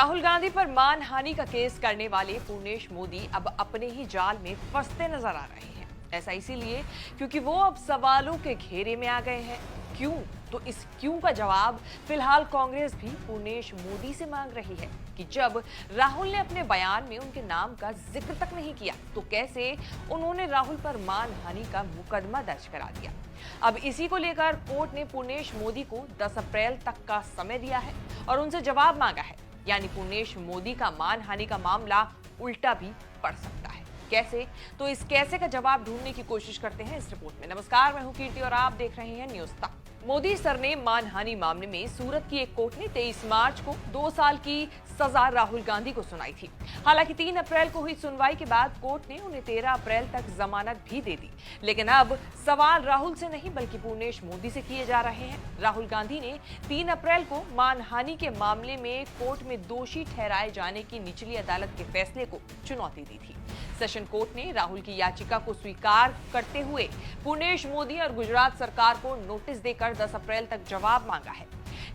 राहुल गांधी पर मानहानि का केस करने वाले पूर्णेश मोदी अब अपने ही जाल में फंसते नजर आ रहे हैं। ऐसा इसीलिए क्योंकि वो अब सवालों के घेरे में आ गए हैं। क्यों? तो इस क्यों का जवाब फिलहाल कांग्रेस भी पूर्णेश मोदी से मांग रही है कि जब राहुल ने अपने बयान में उनके नाम का जिक्र तक नहीं किया तो कैसे उन्होंने राहुल पर मानहानि का मुकदमा दर्ज करा दिया। अब इसी को लेकर कोर्ट ने पूर्णेश मोदी को 10 अप्रैल तक का समय दिया है और उनसे जवाब मांगा है। यानी पूर्णेश मोदी का मानहानि का मामला उल्टा भी पड़ सकता है। कैसे? तो इस कैसे का जवाब ढूंढने की कोशिश करते हैं इस रिपोर्ट में। नमस्कार, मैं हूं कीर्ति और आप देख रहे हैं न्यूज़ तक। मोदी सरनेम मानहानि मामले में सूरत की एक कोर्ट ने 23 मार्च को 2 साल की सजा राहुल गांधी को सुनाई थी। हालांकि 3 अप्रैल को हुई सुनवाई के बाद कोर्ट ने उन्हें 13 अप्रैल तक जमानत भी दे दी। लेकिन अब सवाल राहुल से नहीं बल्कि पूर्णेश मोदी से किए जा रहे हैं। राहुल गांधी ने 3 अप्रैल को मानहानि के मामले में कोर्ट में दोषी ठहराए जाने की निचली अदालत के फैसले को चुनौती दी थी। सेशन कोर्ट ने राहुल की याचिका को स्वीकार करते हुए पूर्णेश मोदी और गुजरात सरकार को नोटिस देकर 10 अप्रैल तक जवाब मांगा है।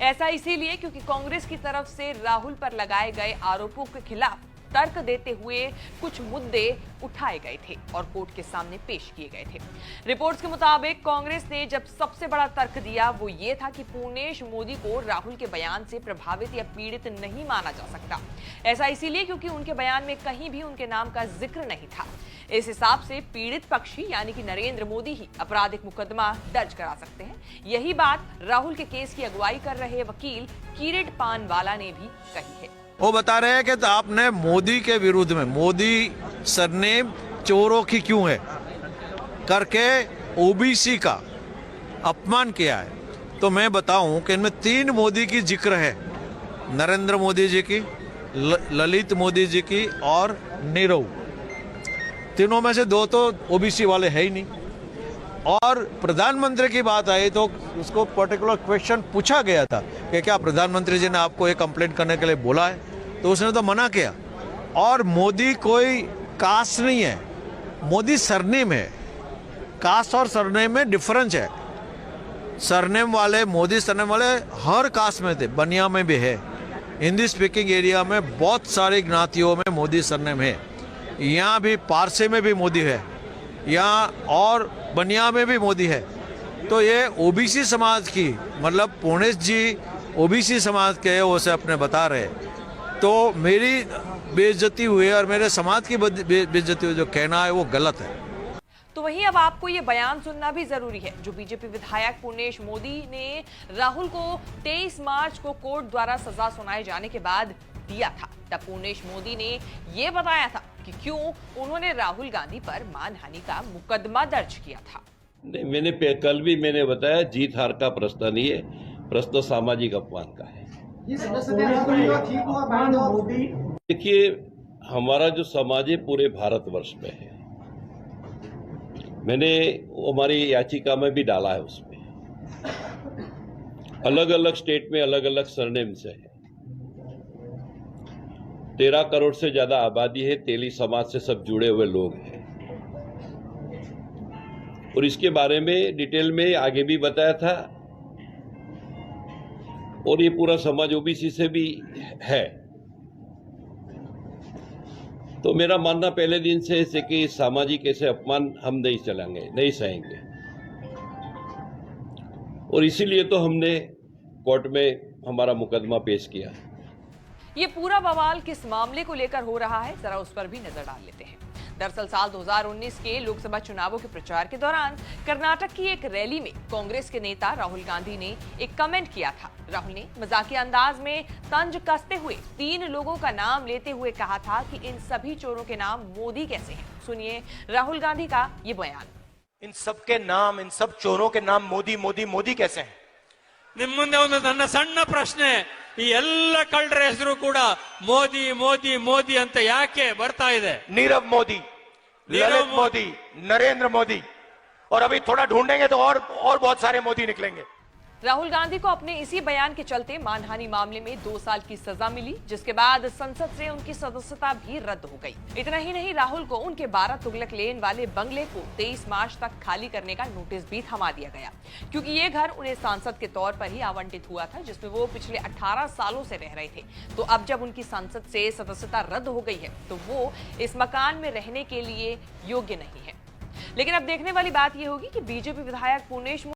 ऐसा इसीलिए क्योंकि कांग्रेस की तरफ से राहुल पर लगाए गए आरोपों के खिलाफ तर्क देते हुए कुछ मुद्दे उठाए गए थे और कोर्ट के सामने पेश किए गए थे। रिपोर्ट्स के मुताबिक कांग्रेस ने जब सबसे बड़ा तर्क दिया वो ये था कि पूर्णेश मोदी को राहुल के बयान से प्रभावित या पीड़ित नहीं माना जा सकता। ऐसा इसीलिए क्योंकि उनके बयान में कहीं भी उनके नाम का जिक्र नहीं था। इस हिसाब से पीड़ित पक्षी यानी कि नरेंद्र मोदी ही आपराधिक मुकदमा दर्ज करा सकते हैं। यही बात राहुल के केस की अगुवाई कर रहे वकील किरीट पानवाला ने भी कही है। वो बता रहे हैं कि तो आपने मोदी के विरुद्ध में मोदी सरनेम चोरों की क्यों है करके ओबीसी का अपमान किया है। तो मैं बताऊं कि इनमें 3 मोदी की जिक्र है, नरेंद्र मोदी जी की, ललित मोदी जी की और नीरव। तीनों में से 2 तो ओबीसी वाले है ही नहीं। और प्रधानमंत्री की बात आई तो उसको पर्टिकुलर क्वेश्चन पूछा गया था कि क्या प्रधानमंत्री जी ने आपको ये कंप्लेंट करने के लिए बोला है, तो उसने तो मना किया। और मोदी कोई कास्ट नहीं है, मोदी सरनेम है। कास्ट और सरनेम में डिफरेंस है। सरनेम वाले, मोदी सरनेम वाले हर कास्ट में थे, बनिया में भी है। हिंदी स्पीकिंग एरिया में बहुत सारी ज्ञातियों में मोदी सरनेम है। यहाँ भी पारसे में भी मोदी है, यहाँ और बनिया में भी मोदी है। तो ये ओबीसी समाज की, मतलब पूर्णेश जी ओबीसी समाज के वो से अपने बता रहे, तो मेरी बेइज्जती हुई और मेरे समाज की बेइज्जती हुई, जो कहना है वो गलत है। तो वहीं अब आपको ये बयान सुनना भी जरूरी है जो बीजेपी विधायक पूर्णेश मोदी ने राहुल को 23 मार्च को कोर्ट द्वारा सजा सुनाए जाने के बाद दिया था। तब पूर्णेश मोदी ने ये बताया था कि क्यों उन्होंने राहुल गांधी पर मानहानि का मुकदमा दर्ज किया था। नहीं, कल भी मैंने बताया, जीत हार का प्रश्न नहीं है, प्रश्न सामाजिक अपमान का है। देखिए, हमारा जो समाज है पूरे भारतवर्ष में है। मैंने हमारी याचिका में भी डाला है, उसमें अलग अलग स्टेट में अलग अलग सरनेम से है। 13 करोड़ से ज्यादा आबादी है, तेली समाज से सब जुड़े हुए लोग हैं। और इसके बारे में डिटेल में आगे भी बताया था। और ये पूरा समाज ओबीसी से भी है। तो मेरा मानना पहले दिन से है कि सामाजिक ऐसे अपमान हम नहीं चलेंगे, नहीं सहेंगे। और इसीलिए तो हमने कोर्ट में हमारा मुकदमा पेश किया। ये पूरा बवाल किस मामले को लेकर हो रहा है, जरा उस पर भी नजर डाल लेते हैं। दरअसल साल 2019 के लोकसभा चुनावों के प्रचार के दौरान कर्नाटक की एक रैली में कांग्रेस के नेता राहुल गांधी ने एक कमेंट किया था। राहुल ने मजाकिया अंदाज में तंज कसते हुए 3 लोगों का नाम लेते हुए कहा था कि इन सभी चोरों के नाम मोदी कैसे हैं। सुनिए राहुल गांधी का ये बयान। इन सब के नाम, इन सब चोरों के नाम मोदी मोदी मोदी कैसे हैं? ನಿಮ್ಮ ಮುಂದೆ ಒಂದು ನನ್ನ ಸಣ್ಣ ಪ್ರಶ್ನೆ, ಈ ಎಲ್ಲ ಕಳ್ಳರ ಹೆಸರು ಕೂಡ ಮೋದಿ ಮೋದಿ ಮೋದಿ ಅಂತ ಯಾಕೆ ಬರ್ತಾ ಇದೆ? नीरव मोदी, ललित मोदी, नरेंद्र मोदी, और अभी थोड़ा ढूंढेंगे तो और बहुत सारे मोदी निकलेंगे। राहुल गांधी को अपने इसी बयान के चलते मानहानि मामले में 2 साल की सजा मिली, जिसके बाद संसद से उनकी सदस्यता भी रद्द हो गई। इतना ही नहीं, राहुल को उनके 12 तुगलक लेन वाले बंगले को 23 मार्च तक खाली करने का नोटिस भी थमा दिया गया, क्योंकि ये घर उन्हें सांसद के तौर पर ही आवंटित हुआ था, जिसमें वो पिछले 18 सालों से रह रहे थे। तो अब जब उनकी संसद से सदस्यता रद्द हो गई है, तो वो इस मकान में रहने के लिए योग्य नहीं है। लेकिन अब देखने वाली बात यह होगी कि बीजेपी विधायक पूर्णेश